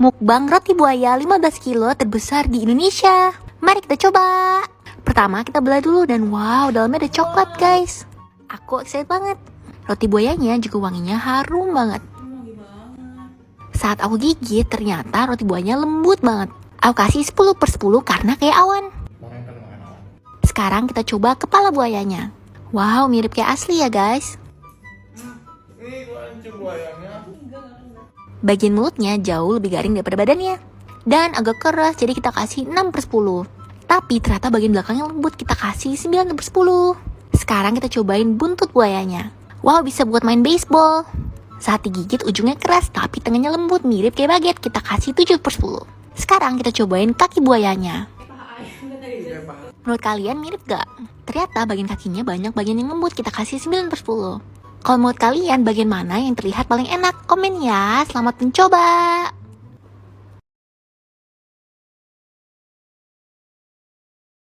Mukbang roti buaya 15 kilo terbesar di Indonesia. Mari kita coba. Pertama kita belah dulu dan wow, dalamnya ada coklat guys. Aku excited banget. Roti buayanya juga wanginya harum banget. Saat aku gigit ternyata roti buayanya lembut banget. Aku kasih 10/10 karena kayak awan. Sekarang kita coba kepala buayanya. Wow, mirip kayak asli ya guys. Bagian mulutnya jauh lebih garing daripada badannya. Dan agak keras, jadi kita kasih 6/10. Tapi ternyata bagian belakangnya lembut, kita kasih 9/10. Sekarang kita cobain buntut buayanya. Wow, bisa buat main baseball. Saat digigit ujungnya keras, tapi tengahnya lembut, mirip kayak baget, kita kasih 7/10. Sekarang kita cobain kaki buayanya. Menurut kalian mirip gak? Ternyata bagian kakinya banyak bagian yang lembut, kita kasih 9/10. Kalau menurut kalian bagian mana yang terlihat paling enak? Komen ya, selamat mencoba!